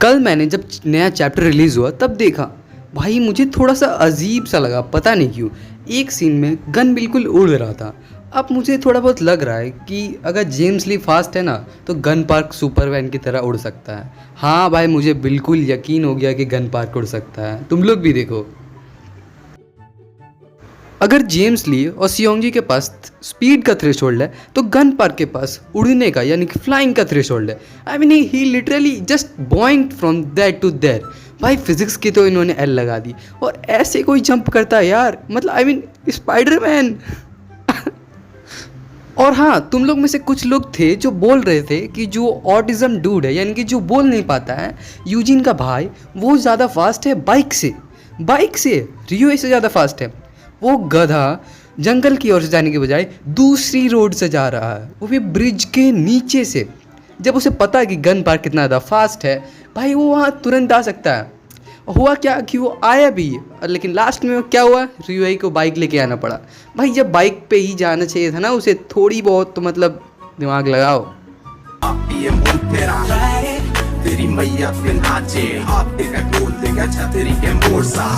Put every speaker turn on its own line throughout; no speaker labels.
कल मैंने जब नया चैप्टर रिलीज़ हुआ तब देखा। भाई मुझे थोड़ा सा अजीब सा लगा, पता नहीं क्यों। एक सीन में गन बिल्कुल उड़ रहा था। अब मुझे थोड़ा बहुत लग रहा है कि अगर जेम्स ली फास्ट है ना तो गन पार्क सुपरमैन की तरह उड़ सकता है। हाँ भाई, मुझे बिल्कुल यकीन हो गया कि गन पार्क उड़ सकता है। तुम लोग भी देखो। अगर जेम्स ली और सियोंगजी के पास स्पीड का थ्रेशोल्ड है तो गन पार्क के पास उड़ने का यानी कि फ्लाइंग का थ्रेशोल्ड है। I mean he literally just boing from that to there. भाई फिजिक्स की तो इन्होंने एल लगा दी। और ऐसे कोई जंप करता है यार, मतलब आई मीन स्पाइडरमैन। और हाँ, तुम लोग में से कुछ लोग थे जो बोल रहे थे कि जो ऑटिज्म डूड है यानी कि जो बोल नहीं पाता है, यूजिन का भाई, वो ज़्यादा फास्ट है बाइक से। रियो से ज़्यादा फास्ट है। वो गधा जंगल की ओर से जाने के बजाय दूसरी रोड से जा रहा है, वो भी ब्रिज के नीचे से। जब उसे पता है कि गन पार्क कितना ज़्यादा फास्ट है, भाई वो वहाँ तुरंत आ सकता है। हुआ क्या कि वो आया भी, लेकिन लास्ट में क्या हुआ, रियोई को बाइक लेके आना पड़ा। भाई जब बाइक पे ही जाना चाहिए था ना उसे, थोड़ी बहुत तो मतलब दिमाग लगाओ। तेरी मैया पे नाचे, आप तेरा ढोल देगा छतरी के मोड़ सा।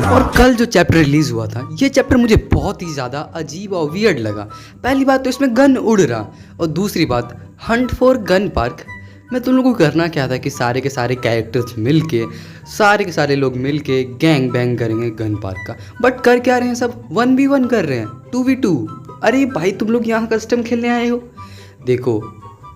और कल जो चैप्टर रिलीज हुआ था, ये चैप्टर मुझे बहुत ही ज़्यादा अजीब और वियर्ड लगा। पहली बात तो इसमें गन उड़ रहा, और दूसरी बात हंट फॉर गन पार्क। मैं तुम लोगों को करना क्या था कि सारे के सारे कैरेक्टर्स मिल के, सारे के सारे लोग मिल के गैंग बैंग करेंगे गन पार्क का। बट कर क्या रहे हैं, सब 1v1 कर रहे हैं, 2v2। अरे भाई तुम लोग यहाँ कस्टम खेलने आए हो? देखो,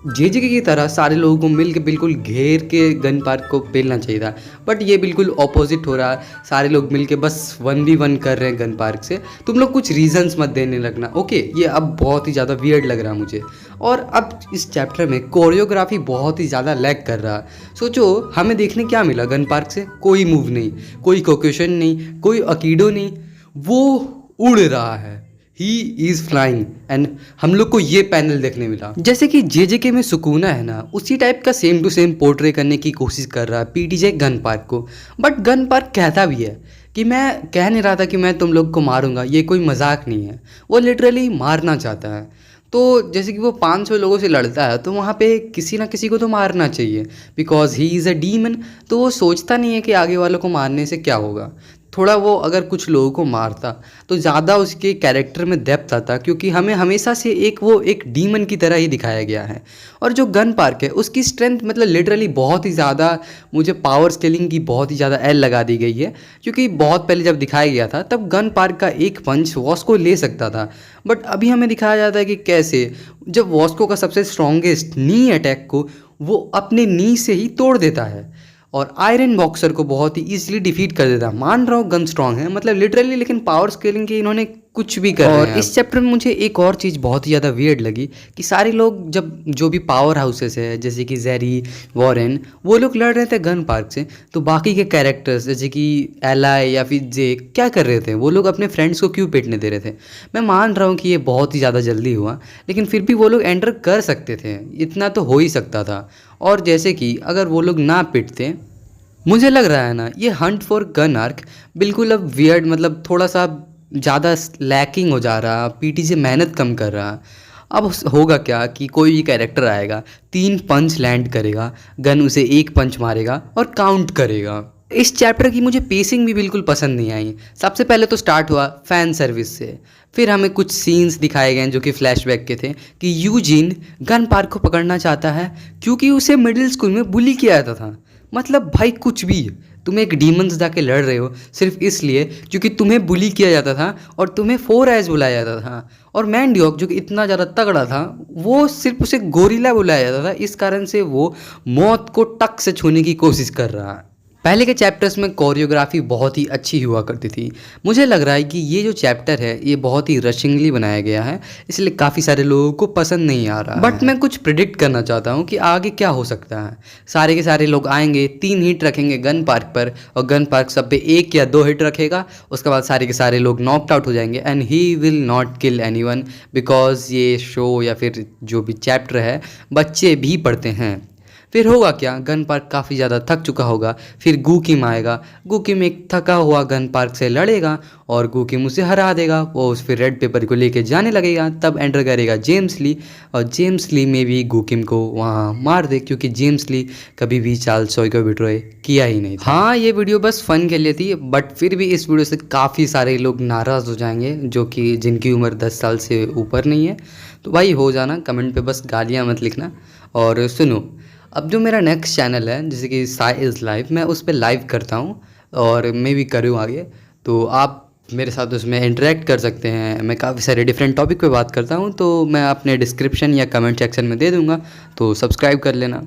जेजेके की तरह सारे लोगों को मिल के बिल्कुल घेर के गन पार्क को पेलना चाहिए था, बट ये बिल्कुल ऑपोजिट हो रहा है। सारे लोग मिल के बस 1v1 कर रहे हैं गन पार्क से। तुम लोग कुछ रीजंस मत देने लगना, ओके? ये अब बहुत ही ज़्यादा वियर्ड लग रहा है मुझे। और अब इस चैप्टर में कोरियोग्राफी बहुत ही ज़्यादा लैग कर रहा है। सोचो हमें देखने क्या मिला गन पार्क से? कोई मूव नहीं, कोई कोक्यूशन नहीं, कोई अकीडो नहीं, वो उड़ रहा है। He is flying. एंड हम लोग को ये पैनल देखने मिला। जैसे कि जेजेके में सुकूना है ना, उसी टाइप का सेम टू सेम पोर्ट्रे करने की कोशिश कर रहा है पीटीजे गन पार्क को। बट गन पार्क कहता भी है कि मैं कह नहीं रहा था कि मैं तुम लोग को मारूंगा, ये कोई मजाक नहीं है। वो लिटरली मारना चाहता है। तो जैसे कि वो 500 लोगों से लड़ता है तो वहाँ पे किसी ना किसी को तो मारना चाहिए, because he is a demon. तो वो सोचता नहीं है कि आगे वालों को मारने से क्या होगा। थोड़ा वो अगर कुछ लोगों को मारता तो ज़्यादा उसके कैरेक्टर में डेप्थ आता, क्योंकि हमें हमेशा से वो एक डीमन की तरह ही दिखाया गया है। और जो गन पार्क है उसकी स्ट्रेंथ मतलब लिटरली बहुत ही ज़्यादा, मुझे पावर स्केलिंग की बहुत ही ज़्यादा एल लगा दी गई है। क्योंकि बहुत पहले जब दिखाया गया था तब गन पार्क का एक पंच वॉस्को ले सकता था, बट अभी हमें दिखाया जाता है कि कैसे जब वॉस्को का सबसे स्ट्रॉन्गेस्ट नी अटैक को वो अपने नी से ही तोड़ देता है और आयरन बॉक्सर को बहुत ही इजीली डिफीट कर देता है। मान रहा हूँ गन स्ट्रॉन्ग है मतलब लिटरली, लेकिन पावर स्केलिंग के इन्होंने कुछ भी कर रहे हैं। इस चैप्टर में मुझे एक और चीज़ बहुत ही ज़्यादा वियर्ड लगी कि सारे लोग जब जो भी पावर हाउसेस है जैसे कि जेरी, वॉरेन, वो लोग लड़ रहे थे गन पार्क से, तो बाकी के कैरेक्टर्स जैसे कि एलाई या फिर जे क्या कर रहे थे? वो लोग अपने फ्रेंड्स को क्यों पिटने दे रहे थे? मैं मान रहा हूँ कि ये बहुत ही ज़्यादा जल्दी हुआ, लेकिन फिर भी वो लोग एंटर कर सकते थे, इतना तो हो ही सकता था। और जैसे कि अगर वो लोग ना पिटते, मुझे लग रहा है ना ये हंट फॉर गन आर्क बिल्कुल अब वियर्ड, मतलब थोड़ा सा ज़्यादा लैकिंग हो जा रहा, पीटी से मेहनत कम कर रहा। अब होगा क्या कि कोई भी कैरेक्टर आएगा, 3 पंच लैंड करेगा, गन उसे 1 पंच मारेगा और काउंट करेगा। इस चैप्टर की मुझे पेसिंग भी बिल्कुल पसंद नहीं आई। सबसे पहले तो स्टार्ट हुआ फ़ैन सर्विस से, फिर हमें कुछ सीन्स दिखाए गए जो कि फ्लैशबैक के थे कि यूजिन गन पार्क को पकड़ना चाहता है क्योंकि उसे मिडिल स्कूल में बुली किया जाता था। मतलब भाई कुछ भी, तुम एक डीमन से जाके लड़ रहे हो सिर्फ इसलिए क्योंकि तुम्हें बुली किया जाता था और तुम्हें 4 आइज बुलाया जाता था। और मैंडियोक जो कि इतना ज़्यादा तगड़ा था, वो सिर्फ उसे गोरिल्ला बुलाया जाता था, इस कारण से वो मौत को टक से छूने की कोशिश कर रहा है। पहले के चैप्टर्स में कोरियोग्राफी बहुत ही अच्छी हुआ करती थी। मुझे लग रहा है कि ये जो चैप्टर है ये बहुत ही रशिंगली बनाया गया है, इसलिए काफ़ी सारे लोगों को पसंद नहीं आ रहा। बट मैं कुछ प्रिडिक्ट करना चाहता हूँ कि आगे क्या हो सकता है। सारे के सारे लोग आएंगे, 3 हिट रखेंगे गन पार्क पर और गन पार्क सब पे 1 या 2 हिट रखेगा, उसके बाद सारे के सारे लोग नॉकड आउट हो जाएंगे and he will not kill anyone, because ये शो या फिर जो भी चैप्टर है बच्चे भी पढ़ते हैं। फिर होगा क्या, गन पार्क काफ़ी ज़्यादा थक चुका होगा। फिर गू किम आएगा, गू किम एक थका हुआ गन पार्क से लड़ेगा और गू किम उसे हरा देगा। वो उस फिर रेड पेपर को लेके जाने लगेगा, तब एंटर करेगा जेम्स ली और जेम्स ली में भी गू किम को वहाँ मार दे, क्योंकि जेम्स ली कभी भी चार्ल्स चॉय को बिट्रॉय किया ही नहीं था। हाँ, ये वीडियो बस फन के लिए थी, बट फिर भी इस वीडियो से काफ़ी सारे लोग नाराज़ हो जाएंगे जो कि जिनकी उम्र 10 साल से ऊपर नहीं है। तो भाई हो जाना, कमेंट पे बस गालियाँ मत लिखना। और सुनो, अब जो मेरा नेक्स्ट चैनल है जैसे कि साई इज़ लाइव, मैं उस पर लाइव करता हूँ और मैं भी करूँ आगे, तो आप मेरे साथ उसमें इंटरेक्ट कर सकते हैं। मैं काफ़ी सारे डिफरेंट टॉपिक पे बात करता हूँ, तो मैं अपने डिस्क्रिप्शन या कमेंट सेक्शन में दे दूँगा, तो सब्सक्राइब कर लेना।